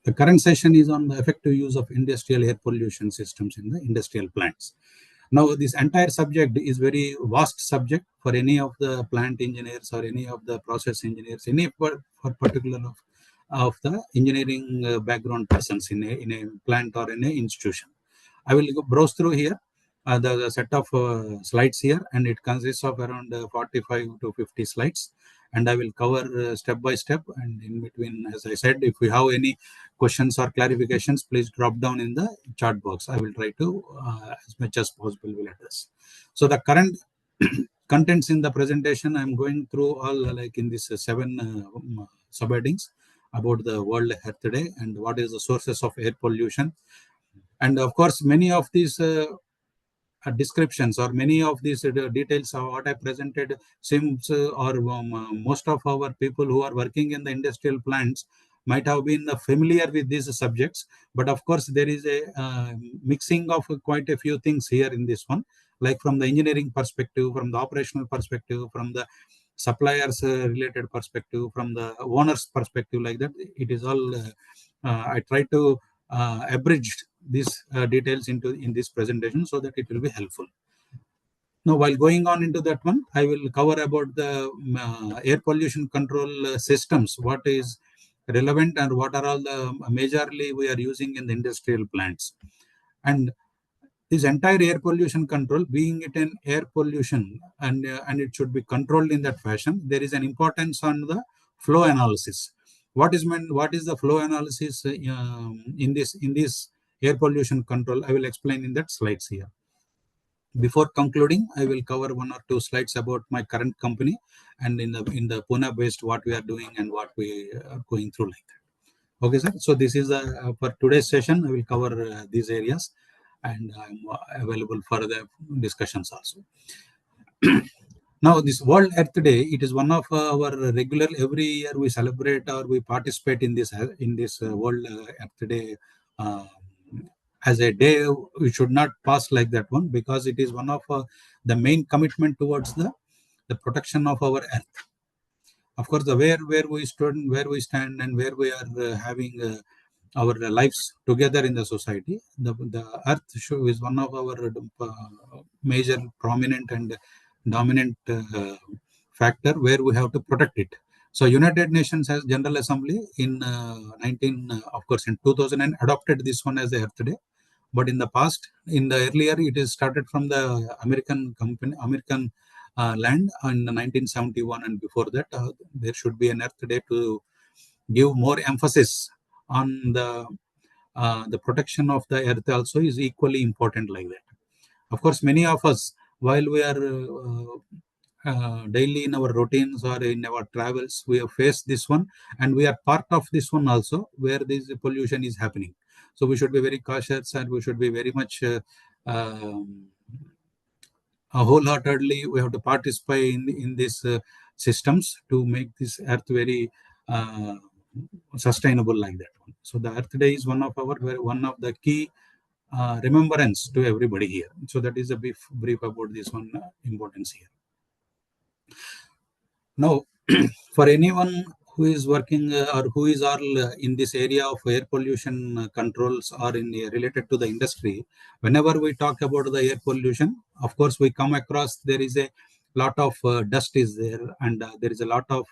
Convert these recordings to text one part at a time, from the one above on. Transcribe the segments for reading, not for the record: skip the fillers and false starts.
The current session is on the effective use of industrial air pollution systems in the industrial plants. Now, this entire subject is very vast subject for any of the plant engineers or any of the process engineers, any for particular of the engineering background persons in a plant or in a institution. I will browse through here the set of slides here, and it consists of around 45 to 50 slides. And I will cover step by step. And in between, as I said, if we have any questions or clarifications, please drop down in the chat box. I will try to, as much as possible, will address. So the current contents in the presentation, I'm going through all like in this seven subheadings about the World Earth Day and what is the sources of air pollution. And of course, many of these descriptions or many of these details of what I presented seems or most of our people who are working in the industrial plants might have been familiar with these subjects. But of course, there is a mixing of quite a few things here in this one, like from the engineering perspective, from the operational perspective, from the suppliers related perspective, from the owner's perspective, like that. It is all I try to abridge these details in this presentation so that it will be helpful. Now, while going on into that one, I will cover about the air pollution control systems, what is relevant and what are all the majorly we are using in the industrial plants. And this entire air pollution control, being it an air pollution and it should be controlled in that fashion, there is an importance on the flow analysis. What is meant? What is the flow analysis in this air pollution control? I will explain in that slides here. Before concluding, I will cover one or two slides about my current company and in the Pune based what we are doing and what we are going through like that. Okay, sir. So this is for today's session. I will cover these areas, and I'm available for the discussions also. Now, this World Earth Day, it is one of our regular, every year we celebrate or we participate in this World Earth Day as a day. We should not pass like that one, because it is one of the main commitment towards the protection of our earth. Of course, the where we stood, where we stand, and where we are having our lives together in the society. The earth is one of our major, prominent, and dominant factor where we have to protect it. So, United Nations has General Assembly in 2000 adopted this one as the Earth Day. But in the past, in the earlier, it is started from the American land in 1971, and before that, there should be an Earth Day to give more emphasis on the protection of the earth. Also is equally important like that. Of course, many of us, while we are daily in our routines or in our travels, we have faced this one, and we are part of this one also, where this pollution is happening. So we should be very cautious, and we should be very much wholeheartedly we have to participate in these systems to make this earth very sustainable like that one. So the Earth Day is one of the key remembrance to everybody here. So that is a brief about this one importance here. Now, for anyone who is working or who is all in this area of air pollution controls or related to the industry, whenever we talk about the air pollution, of course, we come across there is a lot of dust is there, and there is a lot of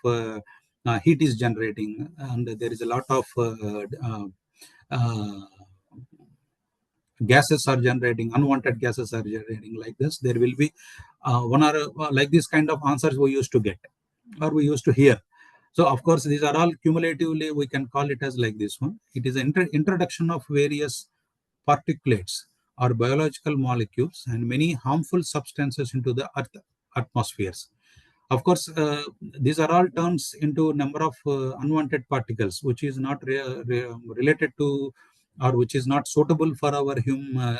heat is generating, and there is a lot of gases are generating, unwanted gases are generating like this. There will be one or like this kind of answers we used to get or we used to hear. So, of course, these are all cumulatively, we can call it as like this one. It is an introduction of various particulates or biological molecules and many harmful substances into the earth atmospheres. Of course, these are all turns into number of unwanted particles, which is not related to or which is not suitable for our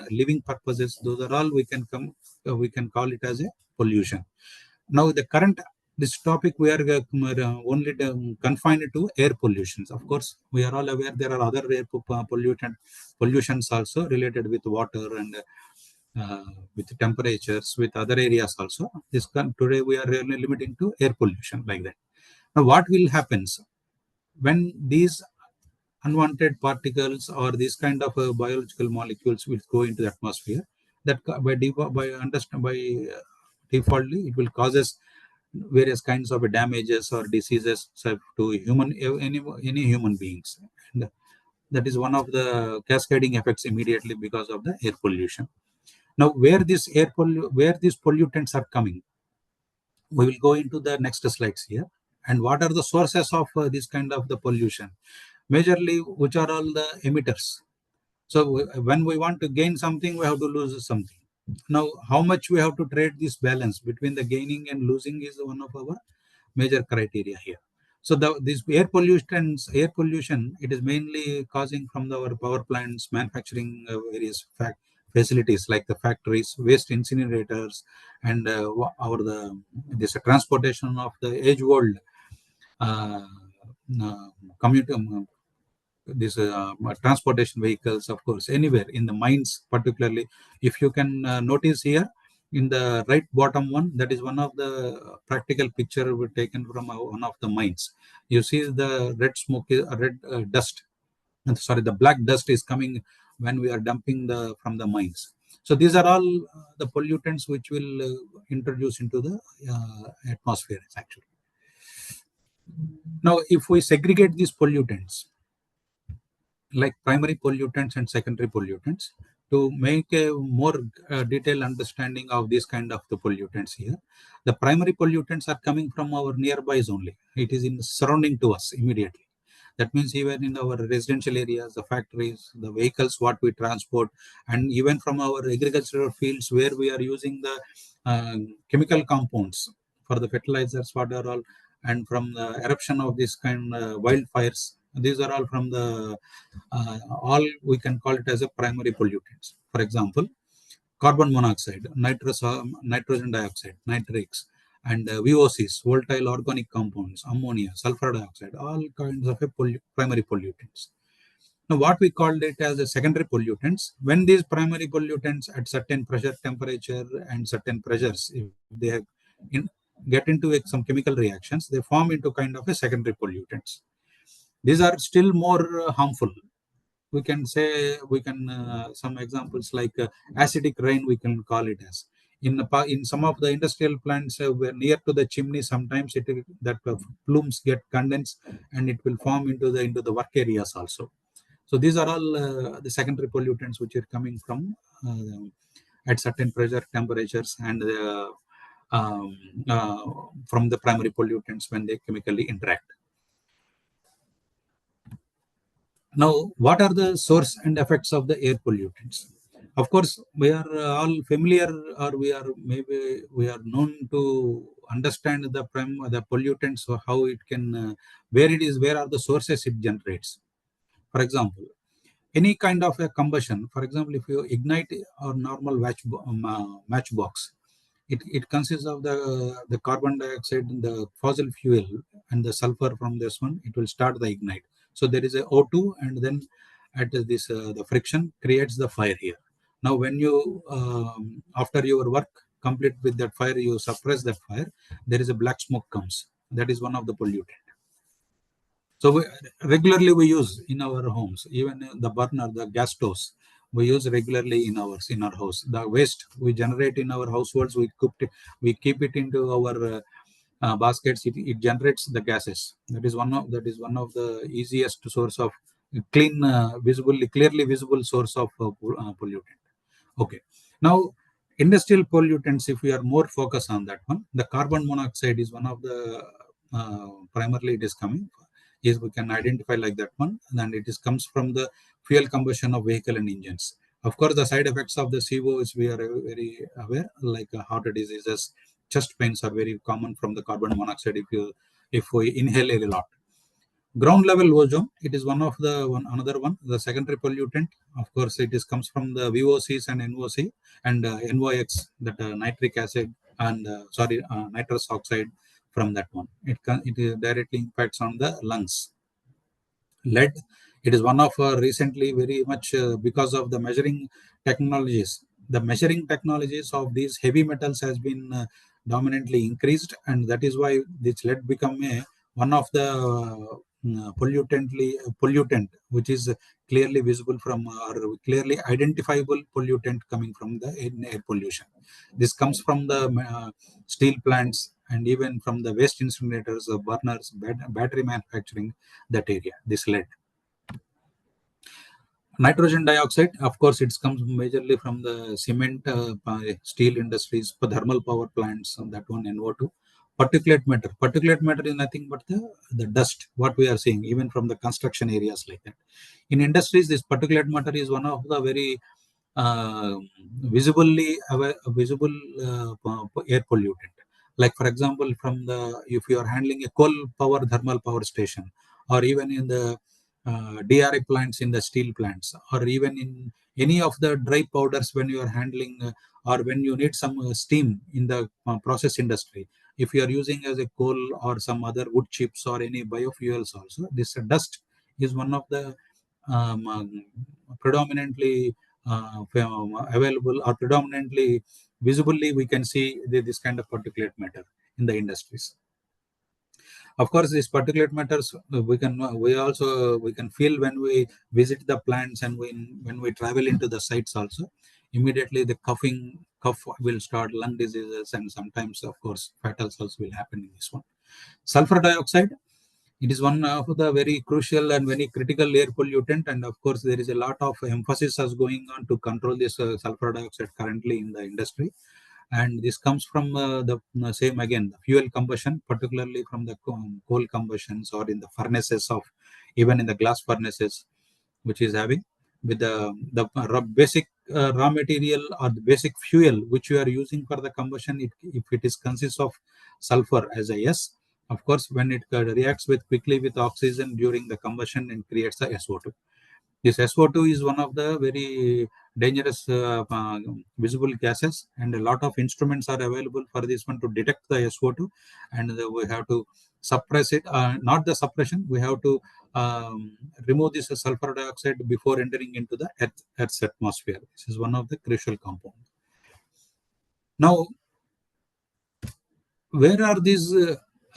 living purposes. Those are all we can call it as a pollution. Now, the current this topic we are only confined to air pollutions. Of course, we are all aware there are other air pollutions also related with water and with temperatures, with other areas also. Today we are really limiting to air pollution like that. Now, what will happen when these unwanted particles or these kind of biological molecules will go into the atmosphere. That by defaultly it will causes various kinds of damages or diseases to any human beings. And that is one of the cascading effects immediately because of the air pollution. Now, where these pollutants are coming, we will go into the next slides here. And what are the sources of this kind of the pollution? Majorly, which are all the emitters. So when we want to gain something, we have to lose something. Now, how much we have to trade this balance between the gaining and losing is one of our major criteria here. So this air pollution, it is mainly causing from our power plants, manufacturing various facilities like the factories, waste incinerators, and this transportation of the age old uh, uh, commuter this transportation vehicles, of course, anywhere in the mines, particularly. If you can notice here in the right bottom one, that is one of the practical picture we taken from one of the mines. You see the red smoke, red dust. Sorry, the black dust is coming when we are dumping the from the mines. So these are all the pollutants which will introduce into the atmosphere. Actually, now if we segregate these pollutants like primary pollutants and secondary pollutants to make a more detailed understanding of this kind of the pollutants here. The primary pollutants are coming from our nearbys only. It is in surrounding to us immediately. That means even in our residential areas, the factories, the vehicles, what we transport, and even from our agricultural fields where we are using the chemical compounds for the fertilizers, what are all, and from the eruption of this kind wildfires. These are all from the all we can call it as a primary pollutants. For example, carbon monoxide, nitrogen dioxide, nitrates, and VOCs, volatile organic compounds, ammonia, sulfur dioxide, all kinds of primary pollutants. Now, what we called it as a secondary pollutants, when these primary pollutants at certain pressure, temperature, and certain pressures, if they have in, get into some chemical reactions, they form into kind of a secondary pollutants. These are still more harmful. We can say some examples like acidic rain, we can call it as in some of the industrial plants where near to the chimney, sometimes that plumes get condensed and it will form into the work areas also. So these are all the secondary pollutants which are coming from at certain pressure, temperatures, and um, uh, from the primary pollutants when they chemically interact. Now, what are the source and effects of the air pollutants? Of course, we are all familiar, or we are known to understand the pollutants, or how it can, where are the sources it generates. For example, any kind of a combustion. For example, if you ignite a normal matchbox, it consists of the carbon dioxide, the fossil fuel, and the sulfur from this one. It will start the ignite. So there is a O2, and then at this the friction creates the fire here. Now, when you after your work complete with that fire, you suppress that fire. There is a black smoke comes. That is one of the pollutant. So regularly we use in our homes, even the burner, the gas stoves, we use regularly in our house. The waste we generate in our households, we keep it into our baskets. It generates the gases. That is one of the easiest source of clean, clearly visible source of pollutant. Okay, now industrial pollutants. If we are more focused on that one, the carbon monoxide is one of the primarily it is coming. Is we can identify like that one, and it is comes from the fuel combustion of vehicle and engines. Of course, the side effects of the CO is we are very aware, like heart diseases, chest pains are very common from the carbon monoxide if we inhale a lot. Ground level ozone, it is one of the another one, the secondary pollutant. Of course, it is comes from the VOCs and NOC and NOx, that nitric acid and nitrous oxide from that one. It directly impacts on the lungs. Lead, it is one of recently very much because of the measuring technologies. The measuring technologies of these heavy metals has been dominantly increased, and that is why this lead become one of the pollutant, which is clearly visible from or clearly identifiable pollutant coming from the air pollution. This comes from the steel plants and even from the waste incinerators, burners, battery manufacturing, that area. This lead. Nitrogen dioxide, of course, it comes majorly from the cement, steel industries, thermal power plants, and that one NO2. Particulate matter. Particulate matter is nothing but the dust, what we are seeing, even from the construction areas like that. In industries, this particulate matter is one of the very uh, visible air pollutant. Like, for example, from the if you are handling a coal power thermal power station, or even in the DRI plants in the steel plants, or even in any of the dry powders when you are handling, or when you need some steam in the process industry. If you are using as a coal or some other wood chips or any biofuels also, this dust is one of the predominantly available or predominantly visibly we can see this kind of particulate matter in the industries. Of course, these particulate matters we can feel when we visit the plants, and when we travel into the sites also. Immediately the cough will start, lung diseases, and sometimes of course fatals also will happen in this one. Sulfur dioxide, it is one of the very crucial and very critical air pollutant, and of course there is a lot of emphasis is going on to control this sulfur dioxide currently in the industry. And this comes from the same again, the fuel combustion, particularly from the coal combustions, or in the furnaces of, even in the glass furnaces, which is having with the basic raw material or the basic fuel which you are using for the combustion. If it is consists of sulfur as a S, of course when it reacts with quickly with oxygen during the combustion and creates the SO2. This SO2 is one of the very dangerous visible gases, and a lot of instruments are available for this one to detect the SO2, and we have to suppress it. Not the suppression, we have to remove this sulfur dioxide before entering into the Earth's atmosphere. This is one of the crucial compounds. Now, where are these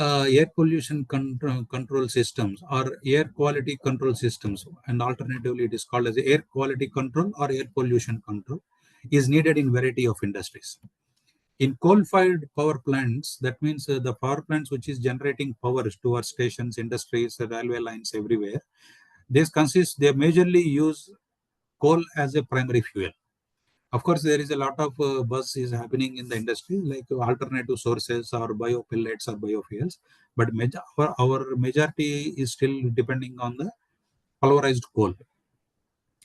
air pollution control systems or air quality control systems, and alternatively it is called as air quality control or air pollution control, is needed in variety of industries. In coal-fired power plants, that means the power plants which is generating power to our stations, industries, railway lines, everywhere, they majorly use coal as a primary fuel. Of course, there is a lot of buzz is happening in the industry, like alternative sources or bio pellets or biofuels, but our majority is still depending on the pulverized coal.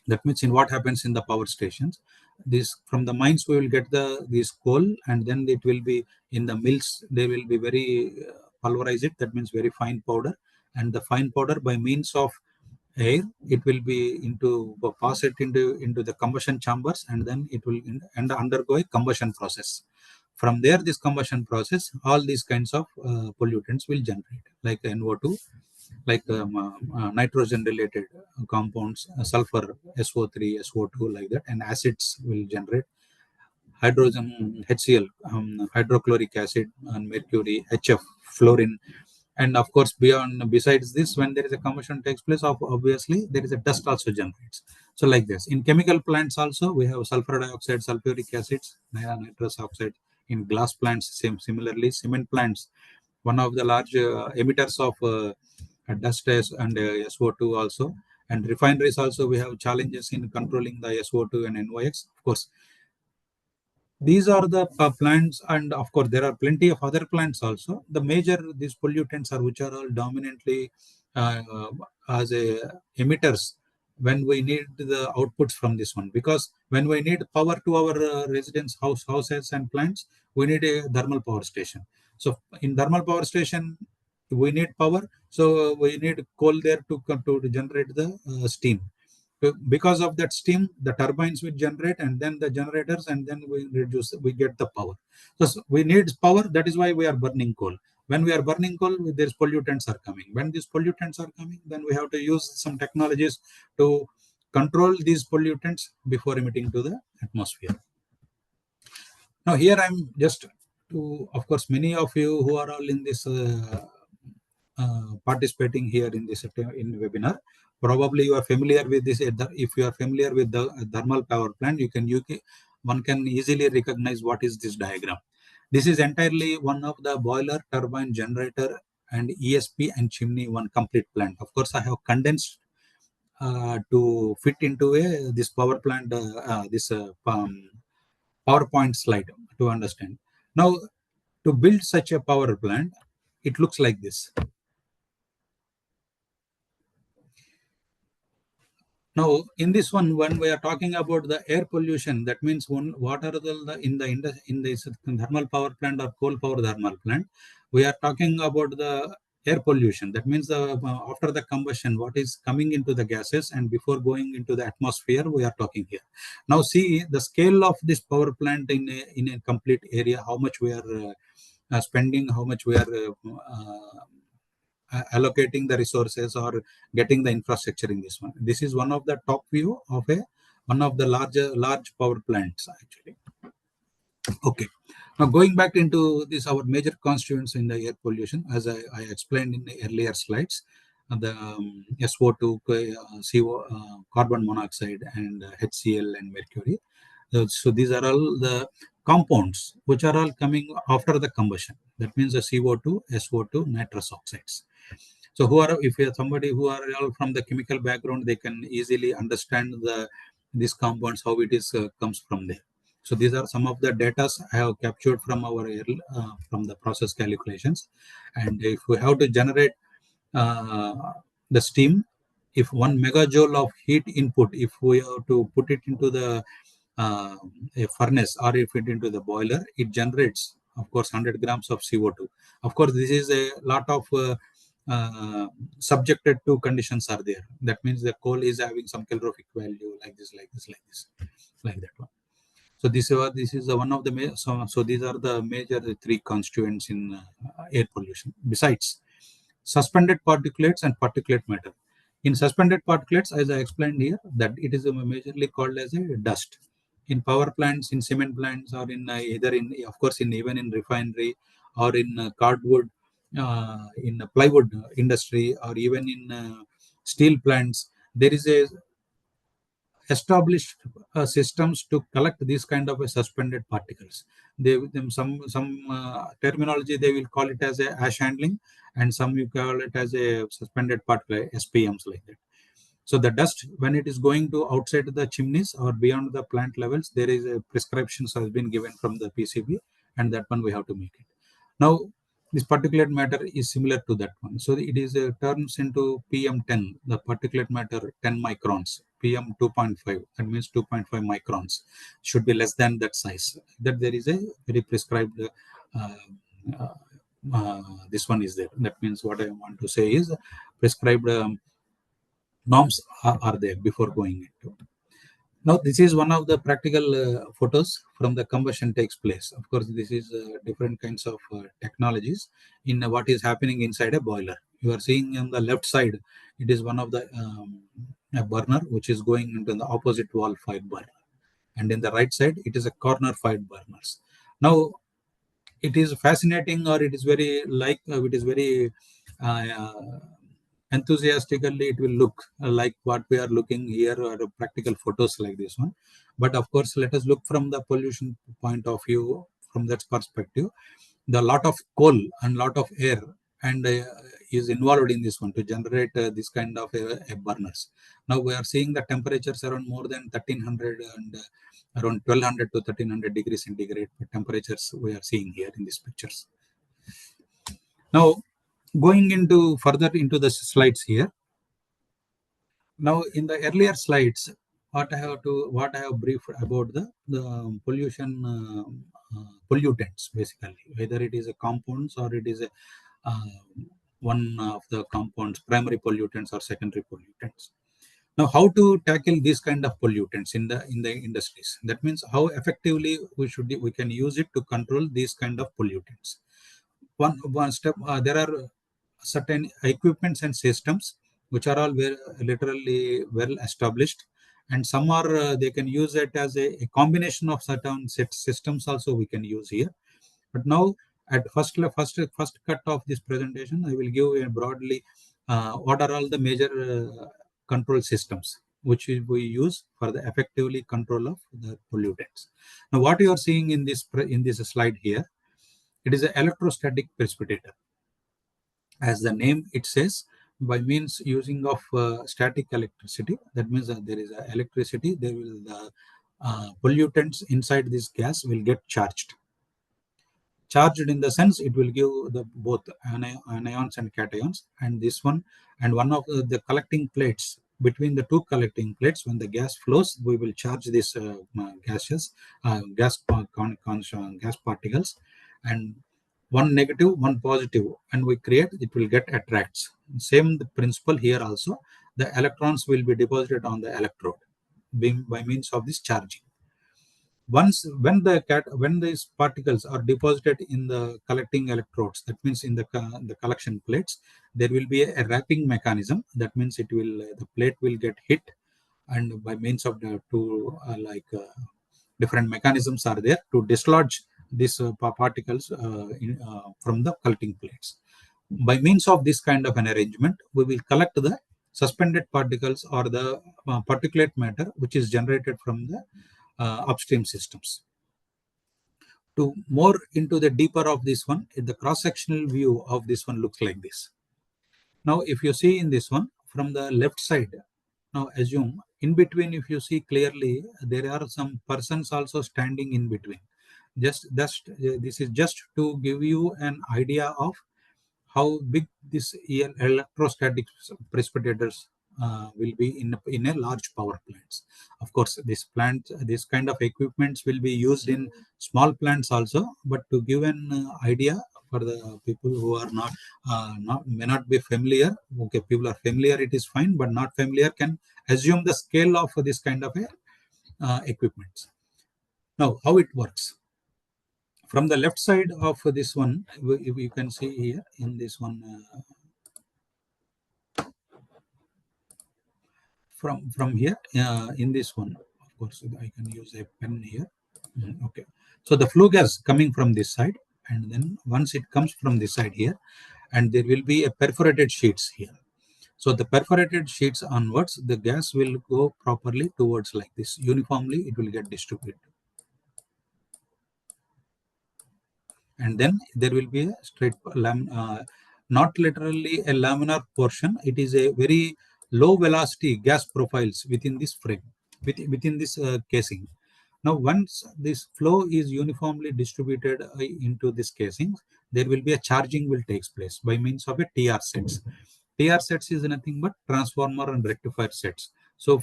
That means in what happens in the power stations, this from the mines we will get this coal, and then it will be in the mills. They will be very pulverize it. That means very fine powder, and the fine powder by means of air, it will be pass it into the combustion chambers, and then it will and undergo a combustion process. From there, this combustion process, all these kinds of pollutants will generate, like NO2, like nitrogen related compounds, sulfur, SO3, SO2, like that, and acids will generate hydrogen, HCl, hydrochloric acid, and mercury, HF, fluorine. And of course, besides this, when there is a combustion takes place, obviously there is a dust also generates. So like this, in chemical plants also we have sulfur dioxide, sulfuric acids, nitrous oxide. In glass plants, similarly, cement plants, one of the large emitters of dust and SO2 also. And refineries also, we have challenges in controlling the SO2 and NOx. Of course, these are the plants, and of course there are plenty of other plants also. The major these pollutants are which are all dominantly uh, uh, as a emitters when we need the outputs from this one, because when we need power to our residence houses and plants, we need a thermal power station. So in thermal power station we need power, so we need coal there to generate the steam. Because of that steam, the turbines will generate, and then the generators, and then we get the power. So we need power, that is why we are burning coal. When we are burning coal, there's pollutants are coming. When these pollutants are coming, then we have to use some technologies to control these pollutants before emitting to the atmosphere. Now here I'm just to, of course, many of you who are all in this participating here in this webinar. Probably you are familiar with this. If you are familiar with the thermal power plant, one can easily recognize what is this diagram. This is entirely one of the boiler, turbine, generator, and ESP and chimney, one complete plant. Of course, I have condensed to fit into this power plant, this PowerPoint slide to understand. Now, to build such a power plant, it looks like this. Now, in this one, when we are talking about the air pollution, that means what are in this thermal power plant or coal power thermal plant, we are talking about the air pollution. That means after the combustion, what is coming into the gases and before going into the atmosphere, we are talking here. Now, see the scale of this power plant in a complete area, how much we are spending, how much we are allocating the resources or getting the infrastructure in this one. This is one of the top view of one of the large power plants actually. Okay. Now going back into this, our major constituents in the air pollution, as I explained in the earlier slides, the SO2, CO, carbon monoxide, and HCl and mercury. So these are all the compounds which are all coming after the combustion. That means the CO2, SO2, nitrous oxides. So if you are somebody who are all from the chemical background, they can easily understand these compounds, how it is comes from there. So these are some of the data I have captured from from the process calculations. And if we have to generate uh, the steam, if 1 megajoule of heat input, if we have to put it into the a furnace or if it into the boiler, it generates, of course, 100 grams of CO2. Of course, this is a lot of subjected to conditions are there. That means the coal is having some calorific value like this, like that one. So this is one of the so these are the major three constituents in air pollution. Besides suspended particulates and particulate matter. In suspended particulates, as I explained here, that it is majorly called as a dust. In power plants, in cement plants, or in either in, of course, in even in refinery or in cardwood, in plywood industry, or even in steel plants, there is a established systems to collect these kind of suspended particles. Some terminology they will call it as a ash handling, and some you call it as a suspended particle SPMs like that. So the dust, when it is going to outside the chimneys or beyond the plant levels, there is a prescriptions has been given from the PCB, and that one we have to make it. Now, this particulate matter is similar to that one. So it is turns into PM10, the particulate matter 10 microns, PM 2.5, that means 2.5 microns, should be less than that size. That there is a very prescribed, uh, uh, this one is there. That means what I want to say is prescribed norms are there before going into. Now, this is one of the practical photos from the combustion takes place. Of course, this is different kinds of technologies in what is happening inside a boiler. You are seeing on the left side, it is one of the a burner which is going into the opposite wall fired burner. And in the right side, it is a corner fired burners. Now, it is fascinating, or it is very it is very uh, enthusiastically it will look like what we are looking here, or practical photos like this one. But of course, let us look from the pollution point of view. From that perspective, the lot of coal and lot of air and is involved in this one to generate this kind of burners. Now we are seeing the temperatures around more than 1300 and around 1200 to 1300 degrees centigrade temperatures we are seeing here in these pictures. Now, going into further into the slides here. Now, in the earlier slides, what I have briefed about the pollution pollutants, basically, whether it is a compounds or it is a one of the compounds, primary pollutants or secondary pollutants. Now, how to tackle these kind of pollutants in the industries? That means how effectively we can use it to control these kind of pollutants. One step, there are certain equipments and systems which are all literally well established, and some are they can use it as a combination of certain systems also we can use here. But now, At first cut of this presentation, I will give a broadly what are all the major control systems which we use for the effectively control of the pollutants. Now, what you are seeing in this slide here, it is an electrostatic precipitator. As the name it says, by means using of static electricity, that means that there is electricity, there will the pollutants inside this gas will get charged in the sense it will give the both anions and cations, and this one, and one of the collecting plates, between the two collecting plates, when the gas flows, we will charge this gas particles, and one negative, one positive, and we create, it will get attracts. Same the principle here also, the electrons will be deposited on the electrode by means of this charging. Once when these particles are deposited in the collecting electrodes, that means in the collection plates, there will be a wrapping mechanism. That means it will the plate will get hit, and by means of the two different mechanisms are there to dislodge these particles from the collecting plates. By means of this kind of an arrangement, we will collect the suspended particles or the particulate matter which is generated from the upstream systems. To more into the deeper of this one, the cross-sectional view of this one looks like this. Now, if you see in this one, from the left side, now assume in between, if you see clearly, there are some persons also standing in between. This is just to give you an idea of how big this electrostatic precipitators will be in a large power plants. Of course, this kind of equipments will be used in small plants also, but to give an idea for the people who are not may not be familiar. Okay, people are familiar, it is fine, but not familiar can assume the scale of this kind of equipments. Now, how it works? From the left side of this one, you can see here in this one, from here in this one, of course, I can use a pen here. Okay, so the flue gas coming from this side, and then once it comes from this side here, and there will be a perforated sheets here. So the perforated sheets onwards, the gas will go properly towards like this. Uniformly, it will get distributed. And then there will be a straight not literally a laminar portion. It is a very low velocity gas profiles within this frame, within this casing. Now, once this flow is uniformly distributed into this casing, there will be a charging will takes place by means of a TR sets. TR sets is nothing but transformer and rectifier sets. So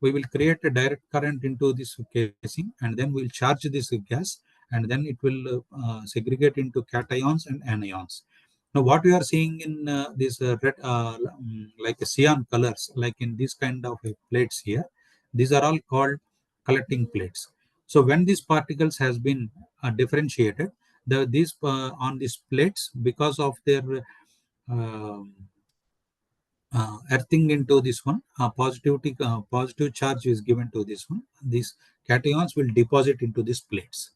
we will create a direct current into this casing, and then we'll charge this gas, and then it will segregate into cations and anions. Now, what we are seeing in this red, like cyan colors, like in this kind of plates here, these are all called collecting plates. So when these particles has been differentiated, these on these plates, because of their um earthing into this one, positive charge is given to this one. These cations will deposit into these plates.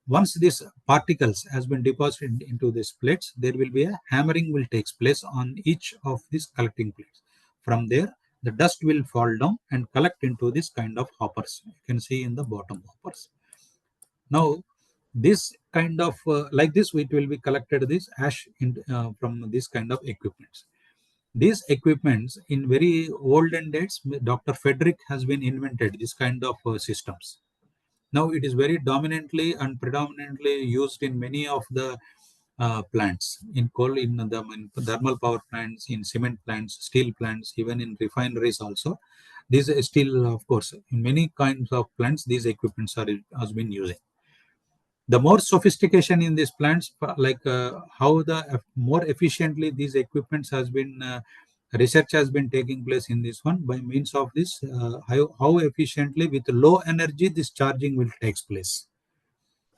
Once these particles has been deposited into these plates, there will be a hammering will takes place on each of these collecting plates. From there, the dust will fall down and collect into this kind of hoppers. You can see in the bottom hoppers. Now, this kind of like this, it will be collected this ash from this kind of equipments. These equipments in very olden days, Dr. Frederick has been invented this kind of systems. Now it is very dominantly and predominantly used in many of the plants, in coal, in thermal power plants, in cement plants, steel plants, even in refineries also. These are still, of course, in many kinds of plants, these equipments has been using. The more sophistication in these plants, like how the more efficiently these equipments has been research has been taking place in this one, by means of this how efficiently with low energy this charging will takes place.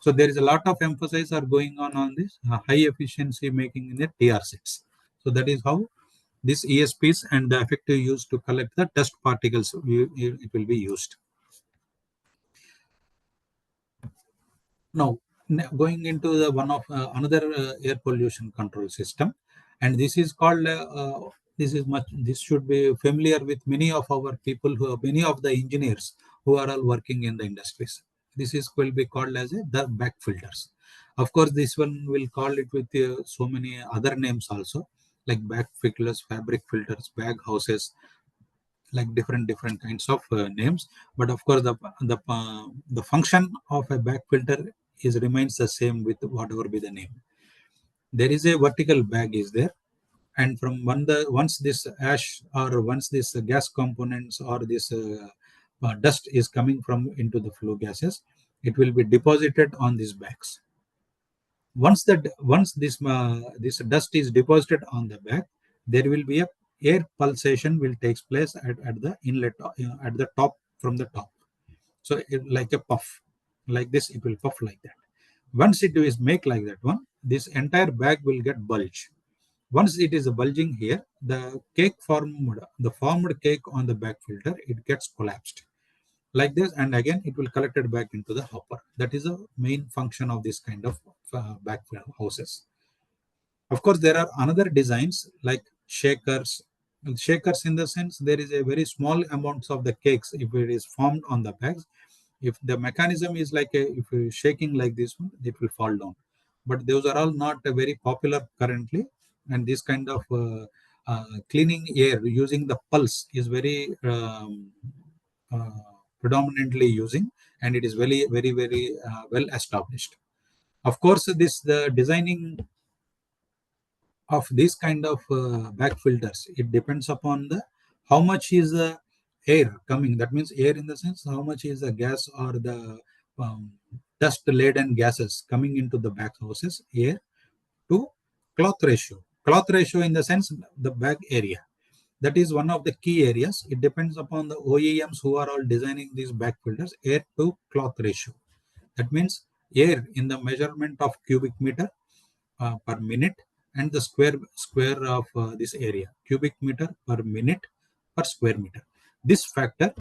So there is a lot of emphasis are going on this high efficiency making in the TR sets. So that is how this ESPs and the effective use to collect the dust particles it will be used. Now, going into the one of another air pollution control system, and this is called this should be familiar with many of our people, who are many of the engineers who are all working in the industries. This is will be called as the back filters. Of course, this one will call it with so many other names also, like back filters, fabric filters, bag houses, like different kinds of names. But of course, the function of a back filter is remains the same with whatever be the name. There is a vertical bag is there, and from once this ash, or once this gas components, or this dust is coming from into the flue gases, it will be deposited on these bags. Once this dust is deposited on the bag, there will be a air pulsation will takes place at the inlet, at the top, from the top. So like a puff, like this, it will puff like that. Once it is make like that one, this entire bag will get bulge. Once it is bulging here, the formed cake on the back filter, it gets collapsed like this, and again it will collect it back into the hopper. That is the main function of this kind of back houses. Of course, there are another designs like shakers. Shakers, in the sense, there is a very small amounts of the cakes, if it is formed on the bags, if the mechanism is like if you're shaking like this one, it will fall down. But those are all not very popular currently, and this kind of cleaning air using the pulse is very uh, predominantly using, and it is very well established. Of course, this the designing of this kind of back filters, it depends upon the how much is the air coming. That means air in the sense, how much is the gas or the um, dust laden gases coming into the back houses, air to cloth ratio. Cloth ratio in the sense, the bag area, that is one of the key areas. It depends upon the OEMs who are all designing these back filters, air to cloth ratio. That means air in the measurement of cubic meter per minute, and the square of this area, cubic meter per minute per square meter. This factor,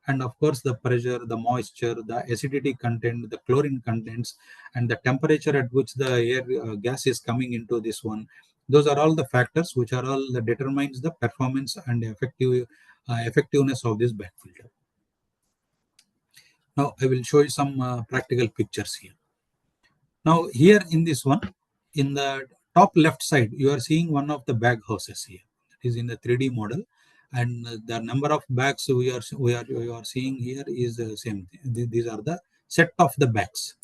and of course the pressure, the moisture, the acidity content, the chlorine contents, and the temperature at which the air gas is coming into this one, those are all the factors which are all that determines the performance and effectiveness of this back filter. Now I will show you some practical pictures here. Now here in this one, in the top left side, you are seeing one of the bag houses here. It is in the 3D model, and the number of bags we are seeing here is the same. These are the set of the bags.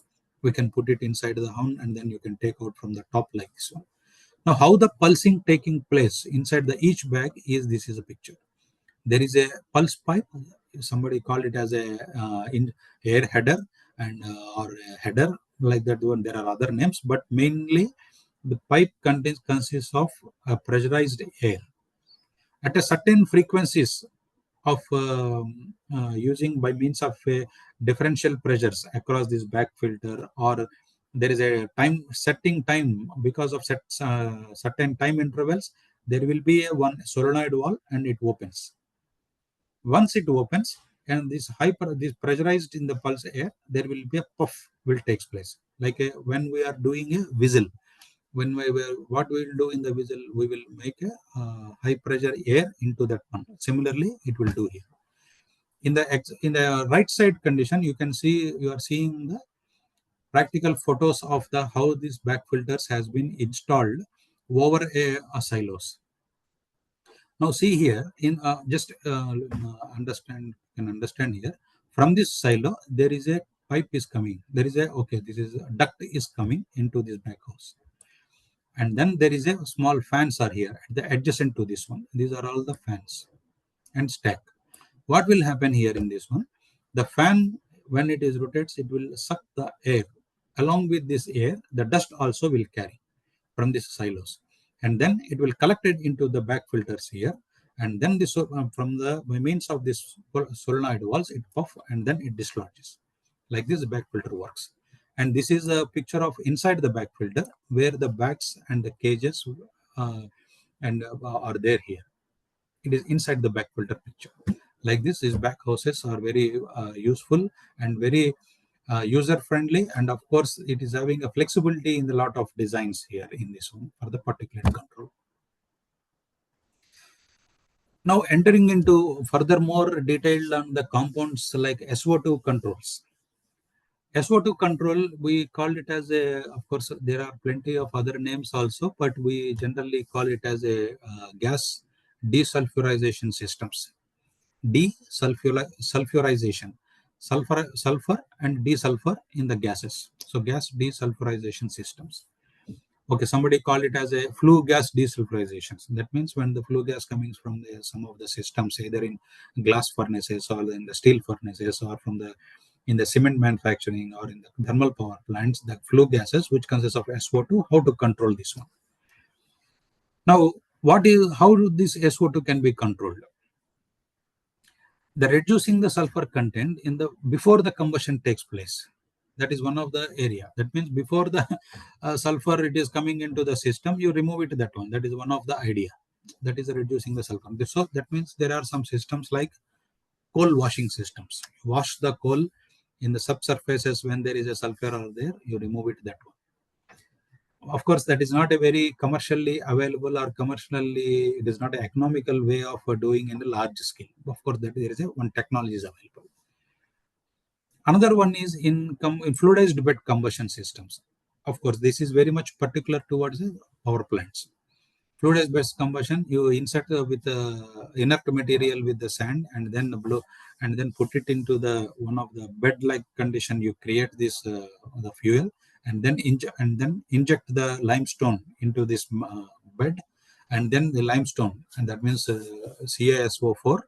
We can put it inside the hound, and then you can take out from the top like this one. Now, how the pulsing taking place inside the each bag is, this is a picture. There is a pulse pipe. Somebody called it as a in air header, and or a header, like that one. There are other names, but mainly the pipe consists of pressurized air at a certain frequencies of using by means of differential pressures across this back filter, or there is a time setting time because of certain time intervals. There will be a one solenoid valve, and it opens. Once it opens, and this pressurized in the pulse air, there will be a puff will takes place, like when we are doing a whistle. When we will, what we will do in the whistle, we will make a high pressure air into that one. Similarly, it will do here. In the right side condition, you can see, you are seeing the practical photos of the how these back filters has been installed over a silos. Now see here, in just understand here, from this silo there is a pipe is coming. There is a, okay, this is a duct is coming into this back house, and then there is a small fans are here at the adjacent to this one. These are all the fans and stack. What will happen here in this one? The fan, when it is rotates, it will suck the air. Along with this air, the dust also will carry from these silos, and then it will collect it into the back filters here, and then this from the by means of this solenoid valves, it puff, and then it dislodges. Like this, the back filter works. And this is a picture of inside the back filter, where the bags and the cages and are there here. It is inside the back filter picture. Like this, these back houses are very useful and very user friendly, and of course it is having a flexibility in the lot of designs here in this one for the particulate control. Now entering into furthermore detailed on the compounds like SO2 controls. SO2 control, we call it as a, of course, there are plenty of other names also, but we generally call it as a gas desulfurization systems. Desulfurization, sulfur and desulfur in the gases. So gas desulfurization systems. Okay, somebody call it as a flue gas desulfurization. So that means when the flue gas coming from some of the systems, either in glass furnaces or in the steel furnaces or from the in the cement manufacturing or in the thermal power plants, the flue gases which consists of SO2, how to control this one. Now, how this SO2 can be controlled? The reducing the sulfur content in the before the combustion takes place. That is one of the area. That means before the sulfur it is coming into the system, you remove it that one. That is one of the idea. That is reducing the sulfur. So that means there are some systems like coal washing systems. You wash the coal in the subsurfaces when there is a sulfur or there, you remove it that one. Of course, that is not a very commercially available or commercially, it is not an economical way of doing in a large scale. Of course, that there is one technology is available. Another one is in fluidized bed combustion systems. Of course, this is very much particular towards power plants. Fluidized bed combustion, you insert with inert material with the sand and then blow and then put it into the one of the bed-like condition. You create this the fuel and then inject the limestone into this bed, and then the limestone, and that means CaSO4,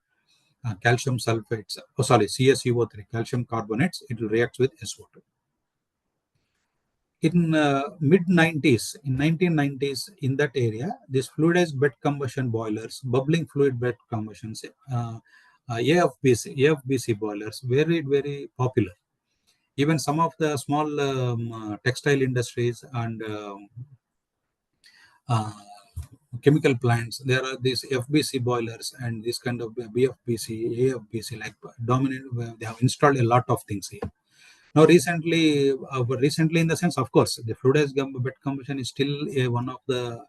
calcium sulfates, CaCO3, calcium carbonates, it will react with SO2. In mid 90s, in 1990s, in that area, these fluidized bed combustion boilers, bubbling fluid bed combustions, AFBC boilers, very popular. Even some of the small textile industries and chemical plants, there are these FBC boilers and this kind of BFBC, AFBC, like dominant. They have installed a lot of things here. Now, recently in the sense, of course, the fluidized bed combustion is still one of the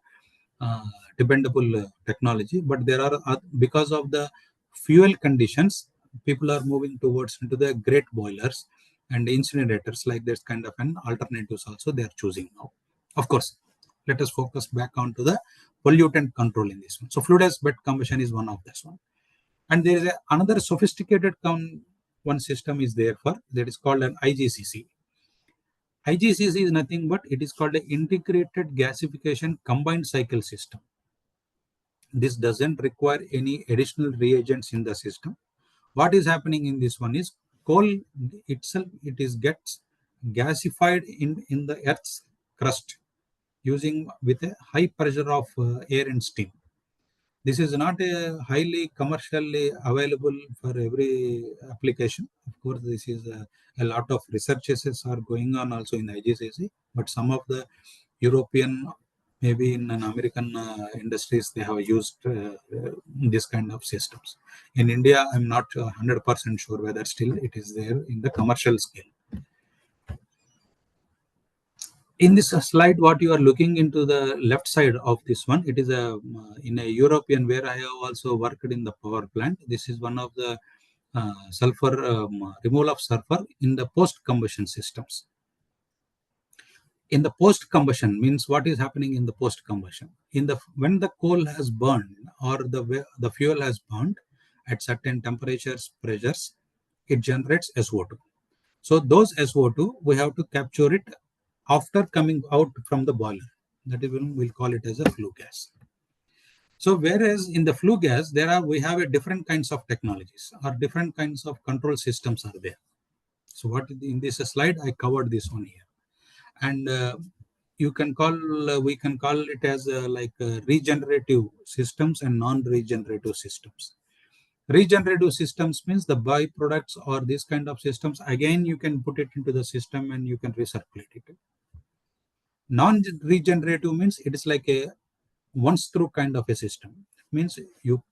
dependable technology, but there are because of the fuel conditions, people are moving towards into the great boilers and incinerators, like this kind of an alternatives also they are choosing now. Of course, let us focus back onto the pollutant control in this one. So fluidized bed combustion is one of this one, and there is another sophisticated one system is there for that is called an IGCC. IGCC is nothing but it is called an integrated gasification combined cycle system. This doesn't require any additional reagents in the system. What is happening in this one is coal itself, it is gets gasified in the earth's crust using with a high pressure of air and steam. This is not a highly commercially available for every application. Of course, this is a lot of researches are going on also in IGCC, but some of the European, maybe in an American industries, they have used this kind of systems. In India, I'm not 100% sure whether still it is there in the commercial scale. In this slide, what you are looking into the left side of this one, it is in a European where I have also worked in the power plant. This is one of the sulfur removal of sulfur in the post combustion systems. In the post combustion means what is happening in the post combustion. When the coal has burned or the fuel has burned at certain temperatures, pressures, it generates SO2. So those SO2 we have to capture it after coming out from the boiler. That is when we'll call it as a flue gas. So whereas in the flue gas, we have a different kinds of technologies or different kinds of control systems are there. So what in this slide, I covered this one here. And we can call it as regenerative systems and non-regenerative systems. Regenerative systems means the byproducts or these kind of systems, again, you can put it into the system and you can recirculate it. Non-regenerative means it is like a once through kind of a system. It means you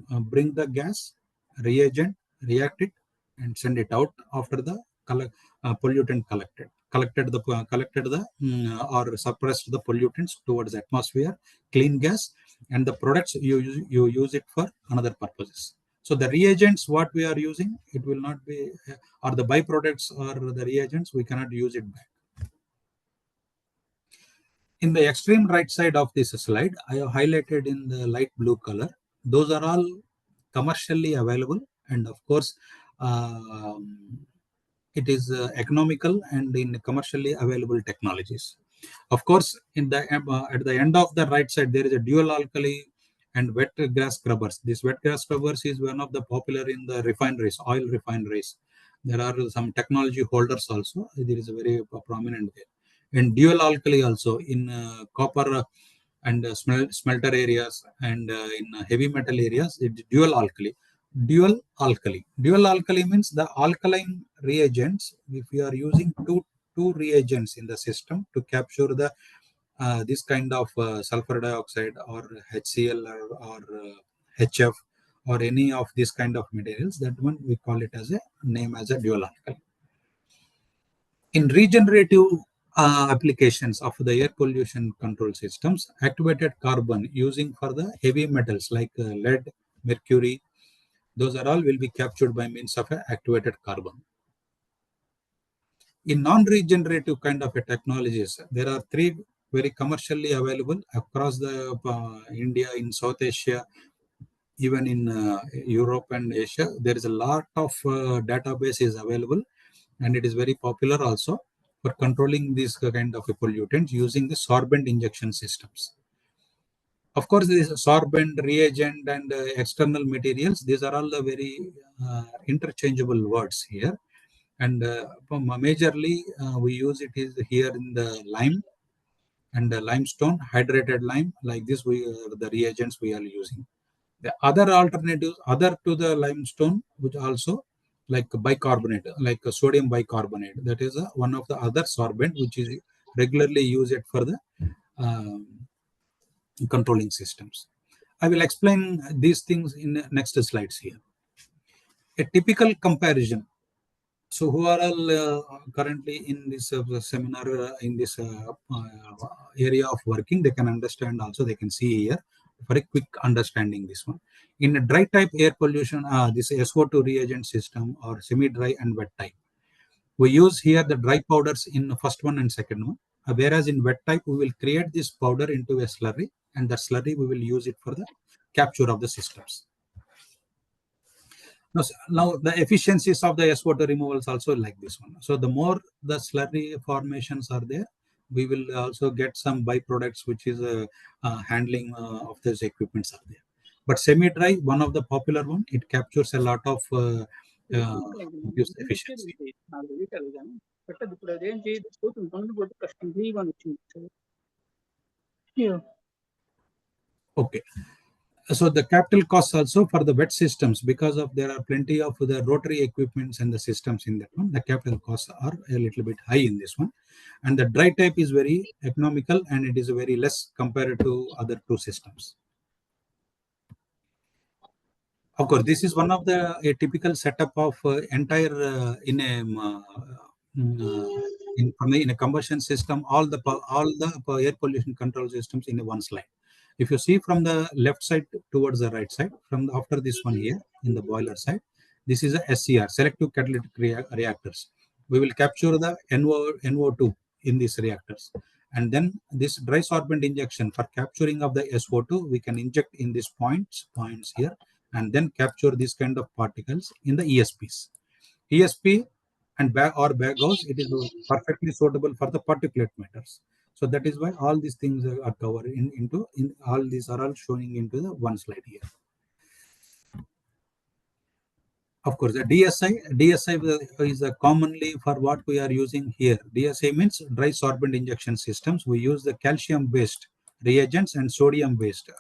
bring the gas, reagent, react it, and send it out after the pollutant collected the or suppressed the pollutants towards atmosphere, clean gas, and the products you use it for another purposes. So the reagents what we are using, it will not be, or the byproducts or the reagents, we cannot use it back. In the extreme right side of this slide, I have highlighted in the light blue color. Those are all commercially available, and of course, it is economical and in commercially available technologies. Of course, in the at the end of the right side, there is a dual alkali and wet gas scrubbers. This wet gas scrubbers is one of the popular in the refineries, oil refineries. There are some technology holders also. There is a very prominent there. And dual alkali also in copper and smelter areas, and in heavy metal areas, it's dual alkali. Dual alkali means the alkaline reagents. If you are using two reagents in the system to capture the this kind of sulfur dioxide or HCl or HF or any of this kind of materials, that one we call it as a name as a dual alkali. In regenerative applications of the air pollution control systems, activated carbon using for the heavy metals like lead, mercury, those are all will be captured by means of activated carbon. In non-regenerative kind of technologies, there are three very commercially available across the India, in South Asia, even in Europe and Asia. There is a lot of database is available, and it is very popular also for controlling these kind of pollutants using the sorbent injection systems. Of course, this sorbent, reagent, and external materials, these are all the very interchangeable words here. And majorly, we use it is here in the lime and the limestone, hydrated lime. Like this, the reagents we are using. The other alternatives, other to the limestone, which also like bicarbonate, like sodium bicarbonate, that is one of the other sorbent which is regularly used for the controlling systems. I will explain these things in the next slides here. A typical comparison. So who are all currently in this seminar, in this area of working, they can understand also, they can see here for a quick understanding this one. In a dry type air pollution, this SO2 reagent system or semi-dry and wet type, we use here the dry powders in the first one and second one, whereas in wet type, we will create this powder into a slurry, and that slurry we will use it for the capture of the systems. Now the efficiencies of the SO2 removals also like this one. So the more the slurry formations are there, we will also get some byproducts, which is handling of those equipments are there. But semi-dry, one of the popular one, it captures a lot of efficiency. Okay. So the capital costs also for the wet systems, because of there are plenty of the rotary equipments and the systems in that one, the capital costs are a little bit high in this one. And the dry type is very economical, and it is very less compared to other two systems. Of course, this is one of the a typical setup of entire in a combustion system, all the air pollution control systems in one slide. If you see from the left side towards the right side, after this one here in the boiler side, this is a SCR, selective catalytic reactors. We will capture the NO2 in these reactors, and then this dry sorbent injection for capturing of the SO2, we can inject in these points here, and then capture these kind of particles in the ESPs. ESP and baghouse, it is perfectly suitable for the particulate matters. So that is why all these things are covered in all these are all showing into the one slide here. Of course, the DSI is commonly for what we are using here. DSI means dry sorbent injection systems. We use the calcium-based reagents and sodium-based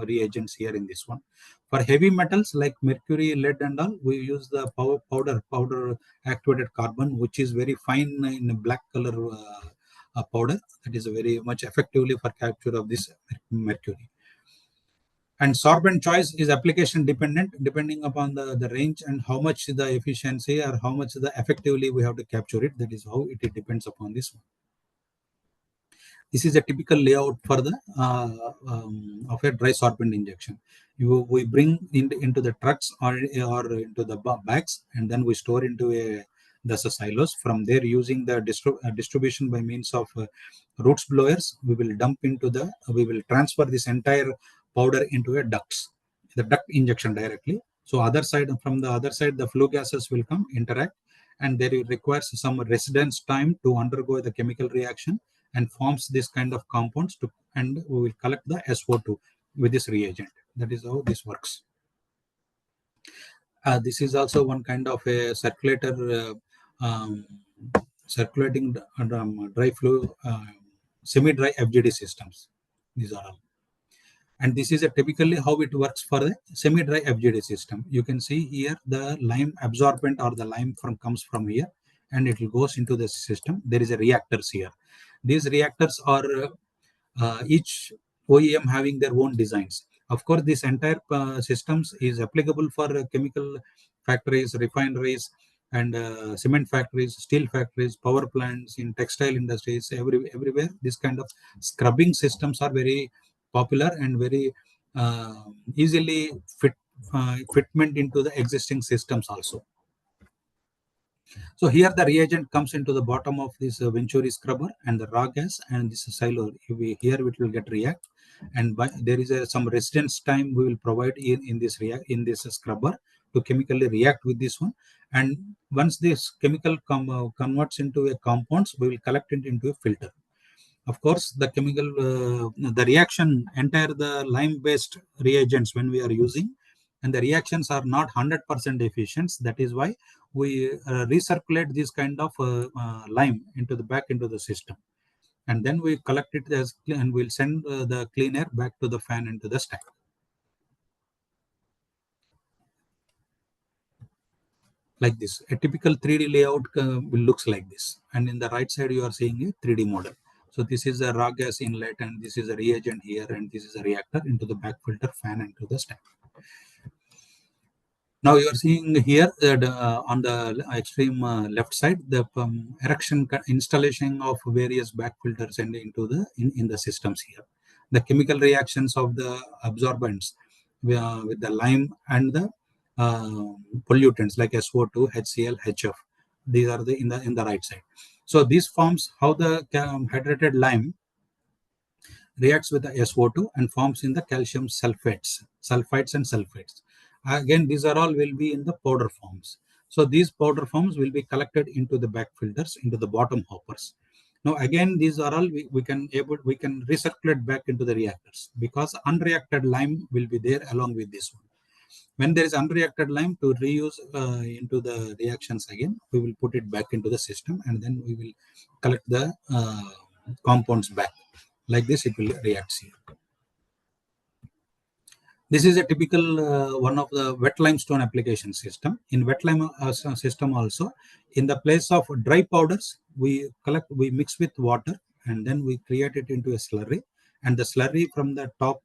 reagents here in this one. For heavy metals like mercury, lead, and all, we use the powder activated carbon, which is very fine in a black color powder. That is very much effectively for capture of this mercury. And sorbent choice is application dependent, depending upon the range and how much the efficiency or how much the effectively we have to capture it. That is how it depends upon this one. This is a typical layout for the of a dry sorbent injection. We bring into the trucks or into the bags, and then we store into the silos. From there, using the distribution by means of roots blowers, we will transfer this entire powder into a ducts, the duct injection directly. So from the other side, the flue gases will come interact, and there it requires some residence time to undergo the chemical reaction and forms this kind of compounds and we will collect the SO2 with this reagent. That is how this works. This is also one kind of a circulator, circulating dry flue, semi-dry FGD systems. These are all. And this is typically how it works for the semi-dry FGD system. You can see here the lime absorbent or the lime comes from here, and it will goes into the system. There is a reactors here. These reactors are each OEM having their own designs. Of course, this entire systems is applicable for chemical factories, refineries, and cement factories, steel factories, power plants, in textile industries, everywhere. This kind of scrubbing systems are very popular and very easily fitment into the existing systems also. So here the reagent comes into the bottom of this Venturi scrubber and the raw gas and this silo. Here it will get react, and there is some residence time we will provide in this scrubber to chemically react with this one. And once this chemical converts into a compounds, we will collect it into a filter. Of course, the reaction, entire the lime-based reagents when we are using, and the reactions are not 100% efficient. That is why we recirculate this kind of lime back into the system, and then we collect it and we'll send the clean air back to the fan into the stack. Like this, a typical 3D layout will looks like this, and in the right side you are seeing a 3D model. So this is a raw gas inlet, and this is a reagent here, and this is a reactor into the back filter fan into the stack. Now you are seeing here that on the extreme left side, the erection installation of various back filters and in the systems here. The chemical reactions of the absorbents with the lime and the pollutants like SO2, HCl, HF. These are in the right side. So these forms how the hydrated lime reacts with the SO2 and forms in the calcium sulfides and sulfates. Again, these are all will be in the powder forms. So these powder forms will be collected into the back filters, into the bottom hoppers. Now again, these are all we can recirculate back into the reactors, because unreacted lime will be there along with this one. When there is unreacted lime to reuse into the reactions again, we will put it back into the system, and then we will collect the compounds back. Like this, it will react here. This is a typical one of the wet limestone application system. In wet lime system also, in the place of dry powders, we mix with water, and then we create it into a slurry. And the slurry from the top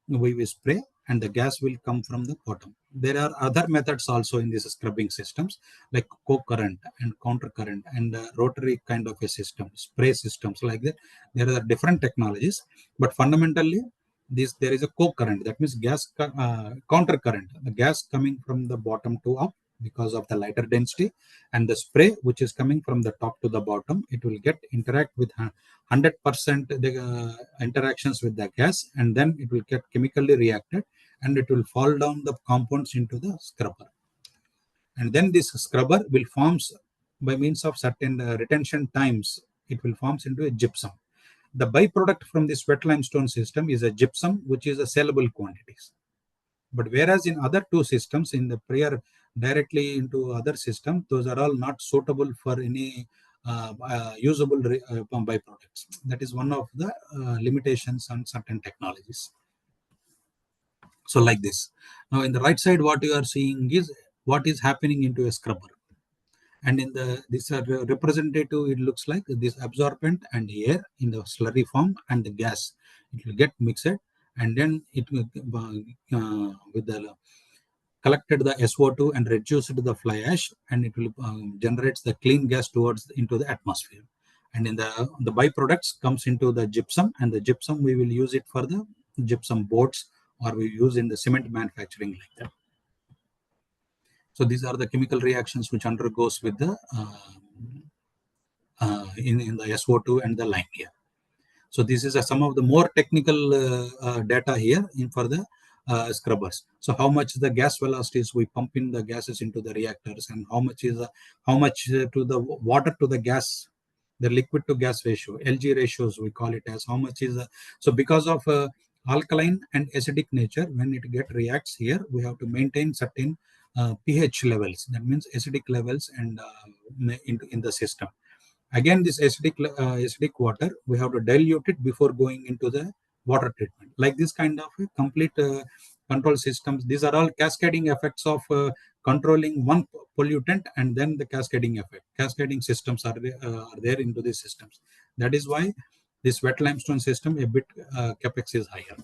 we will spray, and the gas will come from the bottom. There are other methods also in these scrubbing systems, like co-current and counter current and rotary kind of a system, spray systems like that. There are different technologies, but fundamentally there is a co-current. That means counter current, the gas coming from the bottom to up because of the lighter density, and the spray which is coming from the top to the bottom, it will interact with 100% the interactions with the gas, and then it will get chemically reacted, and it will fall down the compounds into the scrubber. And then this scrubber will forms by means of certain retention times, it will forms into a gypsum. The byproduct from this wet limestone system is a gypsum, which is a sellable quantities. But whereas in other two systems, in the prior directly into other system, those are all not suitable for any usable byproducts. That is one of the limitations on certain technologies. So like this. Now in the right side, what you are seeing is what is happening into a scrubber. And in this representative, it looks like this absorbent and air in the slurry form, and the gas, it will get mixed, and then it with the collected the SO2 and reduced the fly ash, and it will generates the clean gas towards into the atmosphere. And in the byproducts comes into the gypsum, and the gypsum we will use it for the gypsum boards, or we use in the cement manufacturing like that. So these are the chemical reactions which undergoes with the in the SO2 and the lime here. So this is some of the more technical data here for the scrubbers. So how much the gas velocities we pump in the gases into the reactors, and how much is how much to the water to the gas, the liquid to gas ratio, LG ratios we call it as, how much is so because of alkaline and acidic nature, when it get reacts here, we have to maintain certain pH levels. That means acidic levels and in the system. Again, this acidic water, we have to dilute it before going into the water treatment. Like this kind of complete control systems, these are all cascading effects of controlling one pollutant, and then the cascading effect. Cascading systems are there into these systems. That is why this wet limestone system, a bit capex is higher.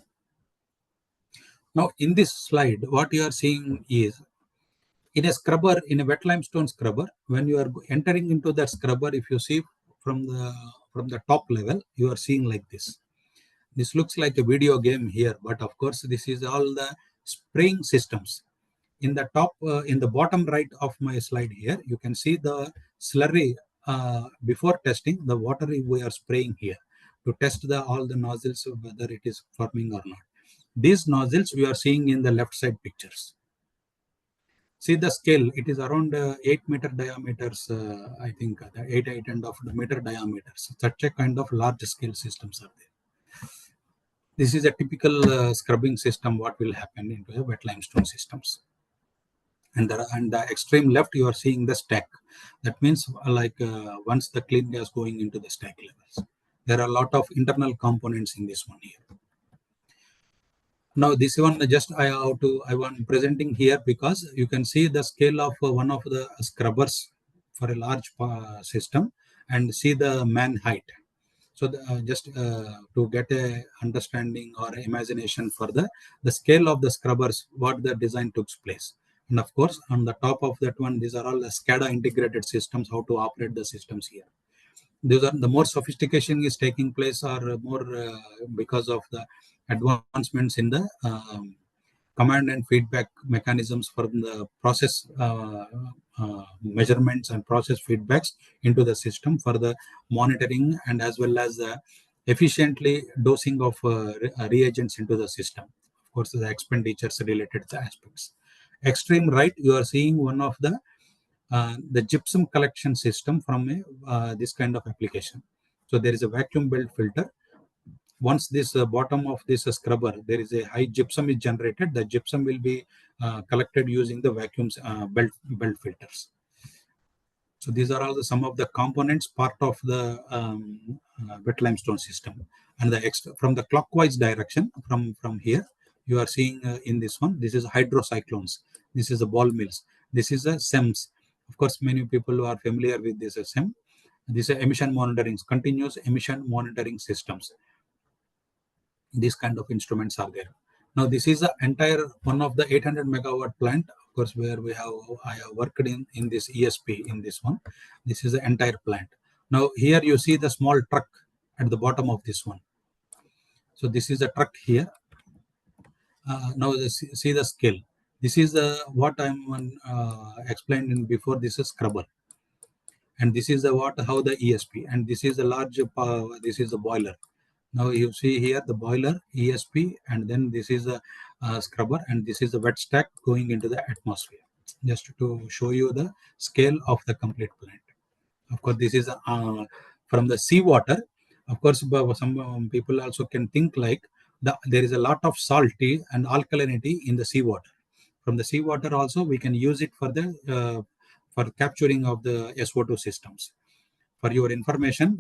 Now, in this slide, what you are seeing is, in a scrubber, in a wet limestone scrubber, when you are entering into that scrubber, if you see from the top level, you are seeing like this. This looks like a video game here, but of course this is all the spraying systems. In the top, in the bottom right of my slide here, you can see the slurry before testing the water we are spraying here to test all the nozzles whether it is forming or not. These nozzles we are seeing in the left side pictures. See the scale, it is around 8-meter diameters, I think 8.5 meter diameters. Such a kind of large scale systems are there. This is a typical scrubbing system, what will happen into the wet limestone systems. And the extreme left, you are seeing the stack. That means once the clean gas going into the stack levels. There are a lot of internal components in this one here. Now this one just I want presenting here because you can see the scale of one of the scrubbers for a large system, and see the man height. So just to get a understanding or imagination for the scale of the scrubbers, what the design took place. And of course, on the top of that one, these are all the SCADA integrated systems, how to operate the systems here. These are the more sophistication is taking place, or more because of the advancements in the command and feedback mechanisms for the process measurements and process feedbacks into the system for the monitoring, and as well as efficiently dosing of reagents into the system. Of course, the expenditures related aspects. Extreme right, you are seeing one of the gypsum collection system from this kind of application. So there is a vacuum belt filter. Once this bottom of this scrubber, there is a high gypsum is generated. The gypsum will be collected using the vacuums belt filters. So these are all some of the components part of the wet limestone system. And from the clockwise direction, from here, you are seeing in this one, this is hydrocyclones. This is the ball mills. This is a SEMS. Of course, many people are familiar with this SEM. These are emission monitoring, continuous emission monitoring systems. These kind of instruments are there. Now, this is the entire one of the 800 megawatt plant, of course, where I have worked in this ESP in this one. This is the entire plant. Now, here you see the small truck at the bottom of this one. So this is a truck here. Now, see the scale. This is what I'm explained in before. This is scrubber, and this is how the ESP, and this is the large. This is the boiler. Now you see here the boiler, ESP, and then this is a scrubber, and this is the wet stack going into the atmosphere. Just to show you the scale of the complete plant. Of course, this is from the seawater. Of course, some people also can think like there is a lot of salty and alkalinity in the seawater. From the seawater also, we can use it for the for capturing of the SO2 systems. For your information,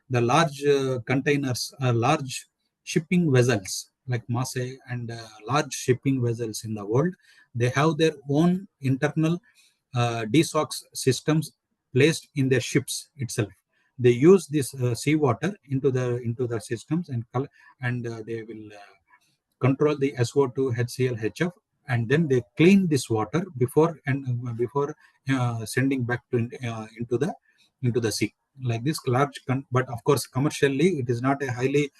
the large containers, large shipping vessels like Marseille and large shipping vessels in the world, they have their own internal DSOX systems placed in their ships itself. They use this seawater into the systems, and they will control the SO2, HCl, HF, and then they clean this water before sending back to into the sea. Like this large, but of course commercially it is not a highly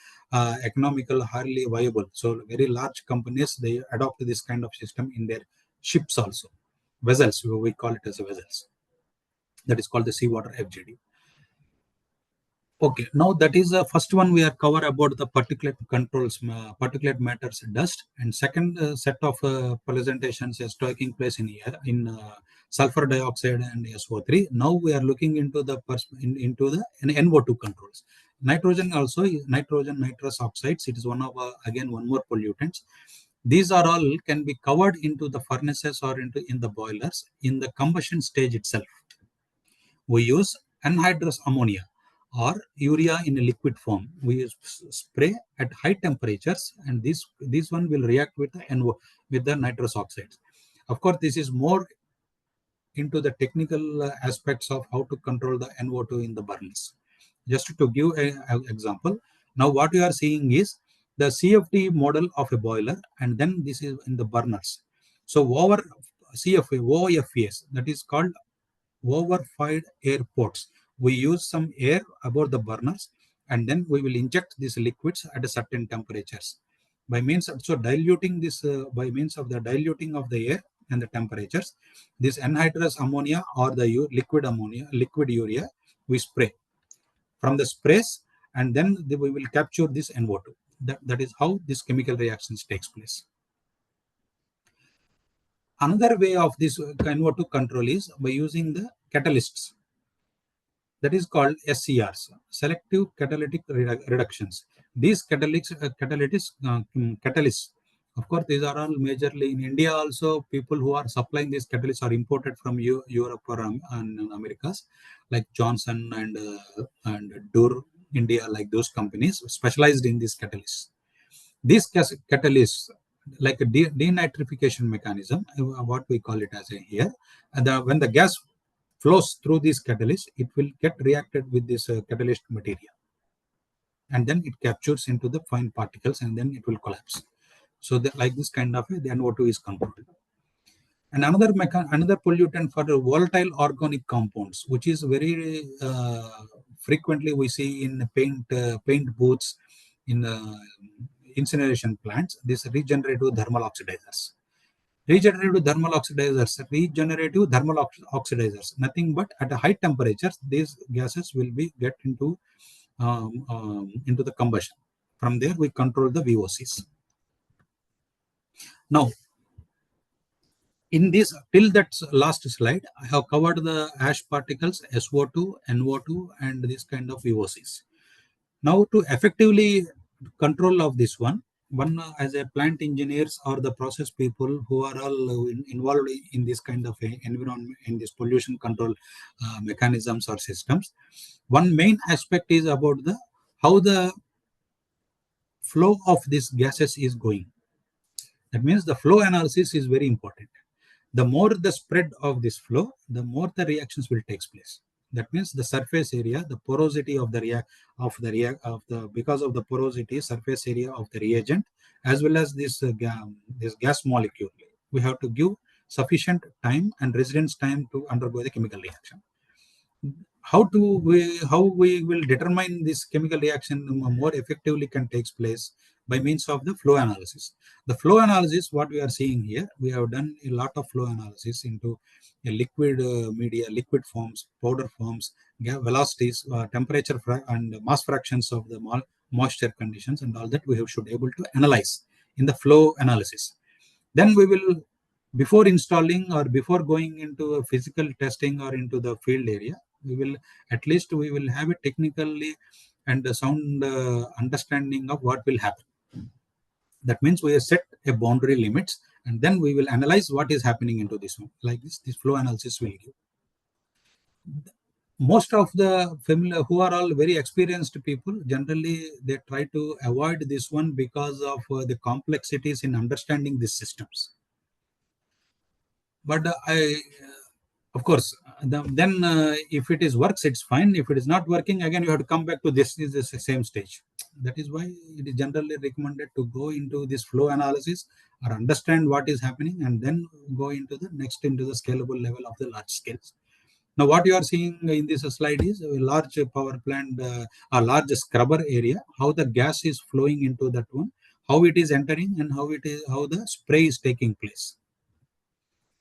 economical, highly viable. So very large companies, they adopt this kind of system in their ships also, vessels. We call it as vessels. That is called the seawater FGD. Okay, now that is the first one we are cover about the particulate controls, particulate matters dust, and second set of presentations is taking place in here in sulfur dioxide and SO3. Now we are looking into the into the NO2 controls. Nitrogen also, nitrogen nitrous oxides. It is one of again one more pollutants. These are all can be covered into the furnaces or into in the boilers in the combustion stage itself. We use anhydrous ammonia or urea in a liquid form. We spray at high temperatures, and this one will react with the with the nitrous oxides. Of course, this is more into the technical aspects of how to control the NO2 in the burners. Just to give an example, now what you are seeing is the CFD model of a boiler, and then this is in the burners. So over CFA, OFAs, that is called overfilled air ports. We use some air above the burners, and then we will inject these liquids at a certain temperatures. By means of diluting this, by means of the diluting of the air and the temperatures, this anhydrous ammonia or the liquid ammonia, liquid urea, we spray from the sprays, and then we will capture this NO2. That is how this chemical reactions takes place. Another way of this NO2 control is by using the catalysts. That is called SCRs, selective catalytic reductions. These catalysts, of course, these are all majorly in India. Also, people who are supplying these catalysts are imported from Europe or and Americas, like Johnson and Dur India, like those companies specialized in these catalysts. These catalysts, like a denitrification mechanism, what we call it as a here, and when the gas flows through this catalyst, it will get reacted with this catalyst material, and then it captures into the fine particles, and then it will collapse. So like this kind of the NO2 is controlled. And another pollutant for the volatile organic compounds, which is very frequently we see in paint booths, in incineration plants, this regenerative thermal oxidizers. Regenerative thermal oxidizers, nothing but at a high temperatures, these gases will be get into the combustion. From there, we control the VOCs. Now, in this, till that last slide, I have covered the ash particles, SO2, NO2, and this kind of VOCs. Now, to effectively control of this one as a plant engineers or the process people who are all involved in this kind of environment, in this pollution control mechanisms or systems, one main aspect is about how the flow of these gases is going. That means the flow analysis is very important. The more the spread of this flow, the more the reactions will take place. That means the surface area, the porosity of the because of the porosity, surface area of the reagent, as well as this gas molecule, we have to give sufficient time and residence time to undergo the chemical reaction. How we will determine this chemical reaction more effectively can take place by means of the flow analysis. The flow analysis, what we are seeing here, we have done a lot of flow analysis into a liquid media, liquid forms, powder forms, velocities, temperature and mass fractions of the moisture conditions, and all that we should able to analyze in the flow analysis. Then we will, before installing or before going into a physical testing or into the field area, we will have a technically and a sound understanding of what will happen. That means we have set a boundary limits, and then we will analyze what is happening into this one. Like this flow analysis will give. Most of the familiar who are all very experienced people, generally they try to avoid this one because of the complexities in understanding these systems. But of course, then if it is works, it's fine. If it is not working, again you have to come back to this is the same stage. That is why it is generally recommended to go into this flow analysis or understand what is happening and then go into the next into the scalable level of the large scales. Now, what you are seeing in this slide is a large power plant, a large scrubber area, how the gas is flowing into that one, how it is entering, and how the spray is taking place.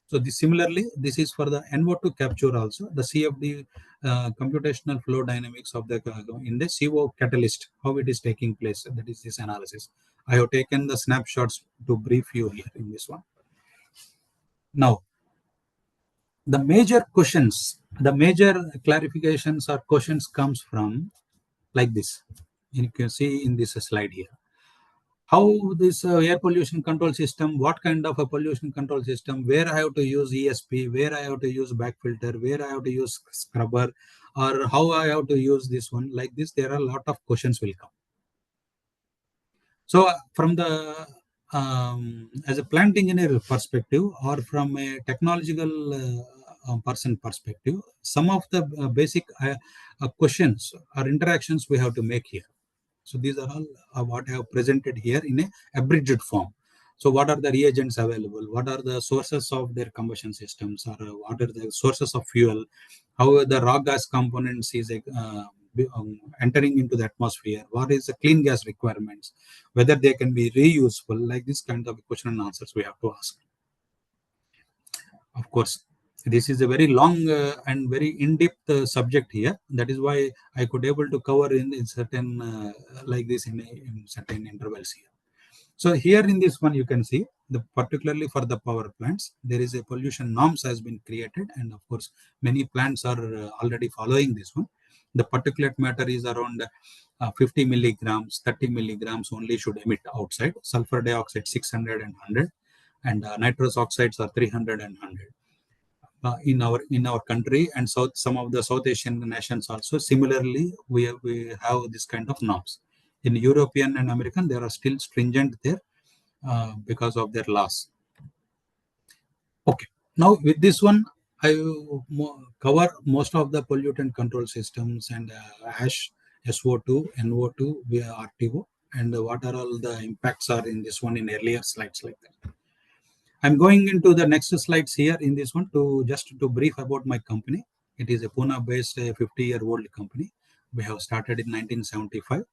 So similarly, this is for the NO2 capture also, the CFD, computational flow dynamics of the in the CO catalyst, how it is taking place. That is this analysis. I have taken the snapshots to brief you here in this one. Now, the major questions, the major clarifications or questions comes from like this. You can see in this slide here. How this air pollution control system, what kind of a pollution control system, where I have to use ESP, where I have to use back filter, where I have to use scrubber, or how I have to use this one. Like this, there are a lot of questions will come. So from the as a plant engineer perspective or from a technological person perspective, some of the basic questions or interactions we have to make here. So these are all what I have presented here in a abridged form. So what are the reagents available? What are the sources of their combustion systems? Or what are the sources of fuel? How the raw gas components is entering into the atmosphere? What is the clean gas requirements? Whether they can be reusable? Like this kind of question and answers we have to ask. Of course, this is a very long and very in-depth subject here. That is why I could able to cover in certain like this in certain intervals here. So here in this one, you can see particularly for the power plants, there is a pollution norms has been created, and of course, many plants are already following this one. The particulate matter is around 50 milligrams, 30 milligrams only should emit outside. Sulfur dioxide 600 and 100, and nitrous oxides are 300 and 100. In our country and some of the South Asian nations also similarly we have this kind of norms. In European and American, they are still stringent there because of their laws. Okay, now with this one, I will cover most of the pollutant control systems and ash, SO2, NO2, RTO, and what are all the impacts are in this one in earlier slides like that. I'm going into the next slides here in this one to just to brief about my company. It is a Pune-based 50-year-old company. We have started in 1975.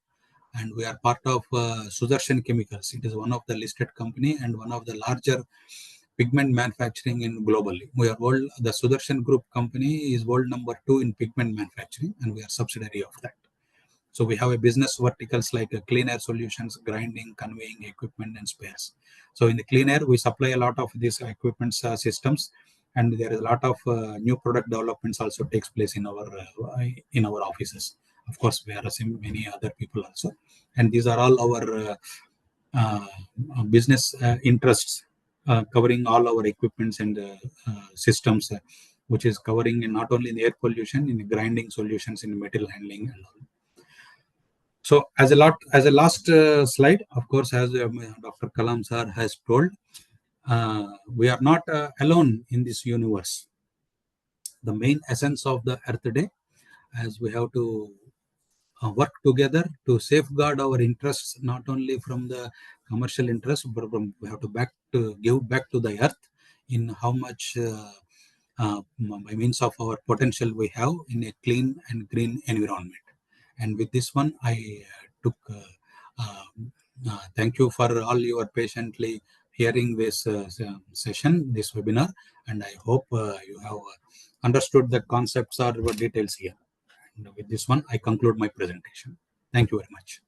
And we are part of Sudarshan Chemicals. It is one of the listed company and one of the larger pigment manufacturing in globally. We are the Sudarshan Group company is world number 2 in pigment manufacturing, and we are subsidiary of that. So we have a business verticals like clean air solutions, grinding, conveying equipment, and spares. So in the clean air, we supply a lot of these equipment systems, and there is a lot of new product developments also takes place in our offices. Of course, we are many other people also, and these are all our business interests covering all our equipments and systems, which is covering not only in air pollution, in grinding solutions, in material handling, and all. So as a last slide, of course, as Dr. Kalam sir has told, we are not alone in this universe. The main essence of the Earth Day, as we have to work together to safeguard our interests, not only from the commercial interests, but we have to give back to the Earth in how much by means of our potential we have in a clean and green environment. And with this one, I took thank you for all your patiently hearing this session, this webinar, and I hope you have understood the concepts or details here. And with this one, I conclude my presentation. Thank you very much.